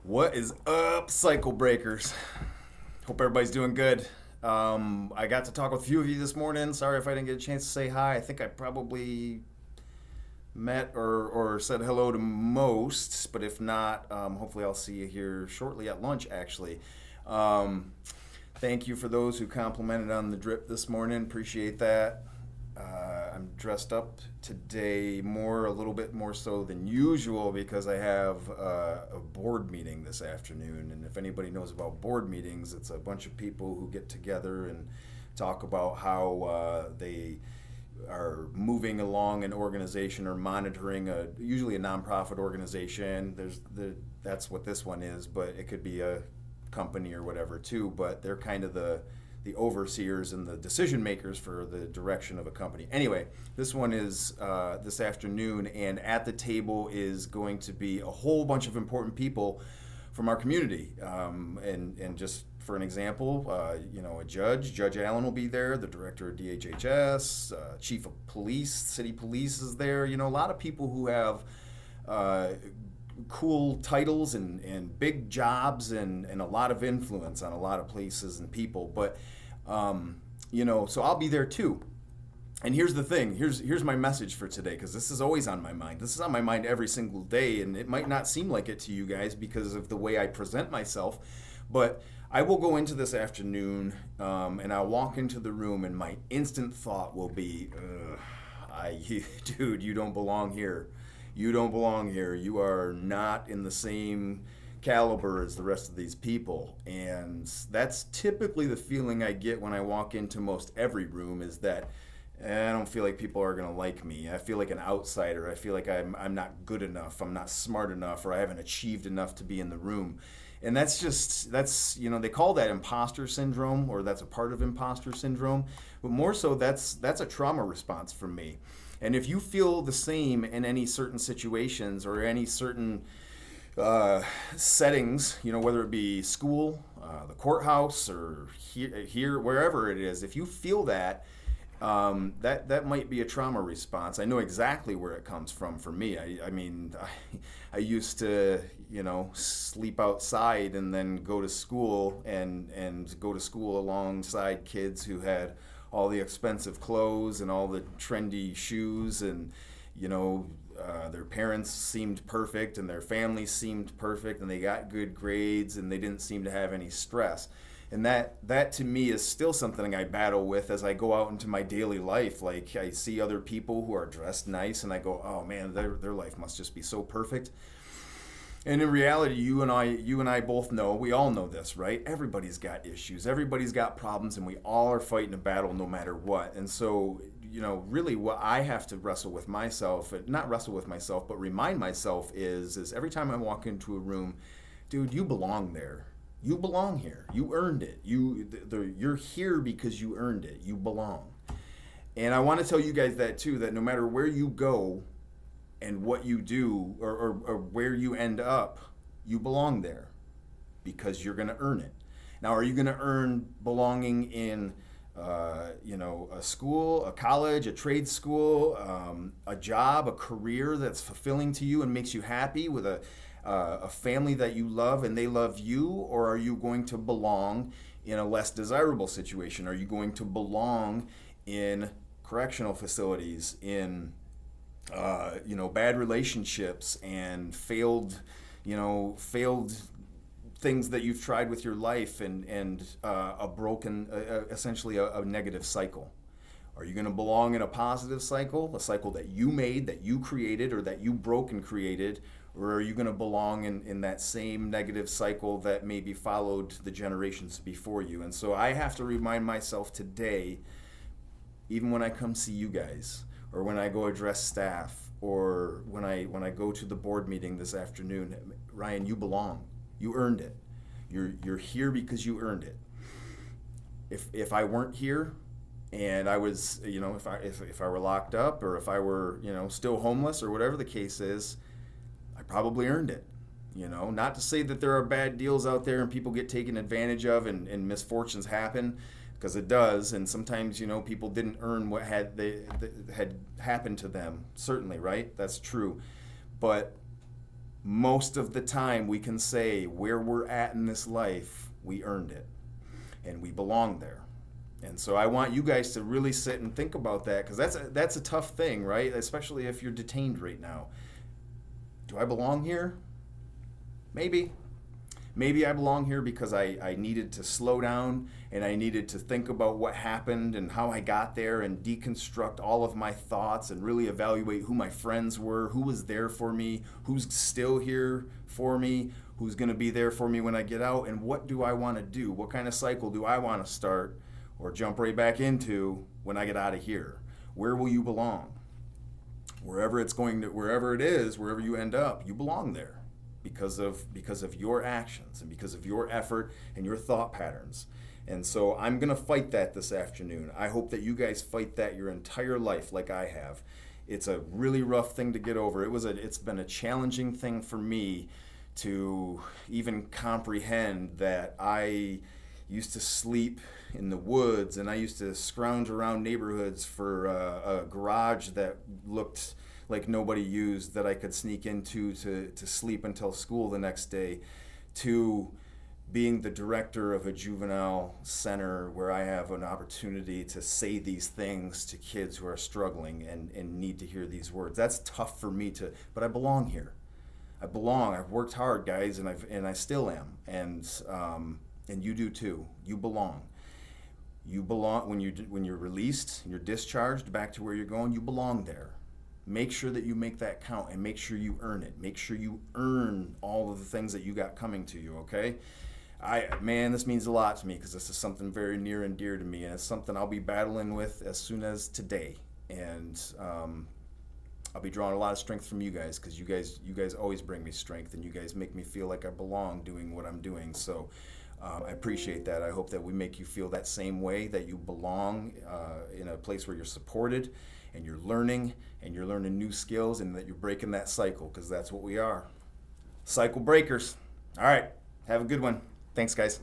What is up, Cycle Breakers? Hope everybody's doing good. I got to talk with a few of you this morning. Sorry if I didn't get a chance to say hi. I think I probably met or said hello to most, but if not, hopefully I'll see you here shortly at lunch, actually. Um, Thank you for those who complimented on the drip this morning. Appreciate that. I'm dressed up today a little bit more so than usual because I have a board meeting this afternoon. And if anybody knows about board meetings, it's a bunch of people who get together and talk about how they are moving along an organization or monitoring usually a nonprofit organization. That's what this one is, but it could be a company or whatever too. But they're kind of the overseers and the decision makers for the direction of a company. Anyway, this one is this afternoon, and at the table is going to be a whole bunch of important people from our community. And just for an example, a Judge Allen will be there, the director of DHHS, chief of police, city police is there. A lot of people who have cool titles and big jobs and a lot of influence on a lot of places and people. But so I'll be there too. And here's the thing. Here's my message for today, because this is always on my mind. This is on my mind every single day, and it might not seem like it to you guys because of the way I present myself. But I will go into this afternoon, and I'll walk into the room, and my instant thought will be, dude, you don't belong here. You don't belong here. You are not in the same caliber as the rest of these people. And that's typically the feeling I get when I walk into most every room, is that I don't feel like people are going to like me. I feel like an outsider. I feel like I'm not good enough. I'm not smart enough, or I haven't achieved enough to be in the room. And that's they call that imposter syndrome, or that's a part of imposter syndrome. But more so, that's a trauma response from me. And if you feel the same in any certain situations or any certain settings, whether it be school, the courthouse, or here, wherever it is, if you feel that, that might be a trauma response. I know exactly where it comes from for me. I used to, sleep outside and then go to school and go to school alongside kids who had all the expensive clothes and all the trendy shoes, and their parents seemed perfect and their families seemed perfect and they got good grades and they didn't seem to have any stress. And that to me is still something I battle with as I go out into my daily life. Like, I see other people who are dressed nice and I go, oh man, their life must just be so perfect. And in reality, you and I both know, we all know this, right? Everybody's got issues, everybody's got problems, and we all are fighting a battle no matter what. And so, really what I have to wrestle with myself, not wrestle with myself, but remind myself is every time I walk into a room, dude, you belong there. You belong here. You earned it. You're here because you earned it. You belong. And I want to tell you guys that too, that no matter where you go and what you do or where you end up, you belong there because you're going to earn it. Now, are you going to earn belonging in a school, a college, a trade school, a job, a career that's fulfilling to you and makes you happy, with a family that you love and they love you? Or are you going to belong in a less desirable situation? Are you going to belong in correctional facilities, in bad relationships and failed things that you've tried with your life, and a broken, essentially a negative cycle? Are you going to belong in a positive cycle, a cycle that you made, that you created, or that you broke and created? Or are you going to belong in that same negative cycle that maybe followed the generations before you? And so I have to remind myself today, even when I come see you guys, or when I go address staff, or when I go to the board meeting this afternoon, Ryan, you belong. You earned it. You're here because you earned it. If I weren't here, and I was, if I were locked up, or if I were, still homeless, or whatever the case is, I probably earned it. Not to say that there are bad deals out there and people get taken advantage of and misfortunes happen, because it does, and sometimes people didn't earn what had happened to them. Certainly, right? That's true. But most of the time we can say where we're at in this life, we earned it and we belong there. And so I want you guys to really sit and think about that, because that's a tough thing, right? Especially if you're detained right now. Do I belong here? Maybe. Maybe I belong here because I needed to slow down and I needed to think about what happened and how I got there and deconstruct all of my thoughts and really evaluate who my friends were, who was there for me, who's still here for me, who's going to be there for me when I get out, and what do I want to do? What kind of cycle do I want to start or jump right back into when I get out of here? Where will you belong? Wherever it's going to, wherever it is, wherever you end up, you belong there. Because of your actions and because of your effort and your thought patterns. And so I'm going to fight that this afternoon. I hope that you guys fight that your entire life like I have. It's a really rough thing to get over. It's been a challenging thing for me to even comprehend that I used to sleep in the woods and I used to scrounge around neighborhoods for a garage that looked like nobody used, that I could sneak into to sleep until school the next day, to being the director of a juvenile center where I have an opportunity to say these things to kids who are struggling and need to hear these words. That's tough for me but I belong here. I belong. I've worked hard, guys, and I still am. And you do too. You belong. You belong when you're released and you're discharged back to where you're going. You belong there. Make sure that you make that count and make sure you earn it. Make sure you earn all of the things that you got coming to you, okay? This means a lot to me because this is something very near and dear to me, and it's something I'll be battling with as soon as today. And I'll be drawing a lot of strength from you guys, because you guys always bring me strength, and you guys make me feel like I belong doing what I'm doing. So I appreciate that. I hope that we make you feel that same way, that you belong in a place where you're supported and you're learning new skills, and that you're breaking that cycle, because that's what we are. Cycle breakers. All right. Have a good one. Thanks, guys.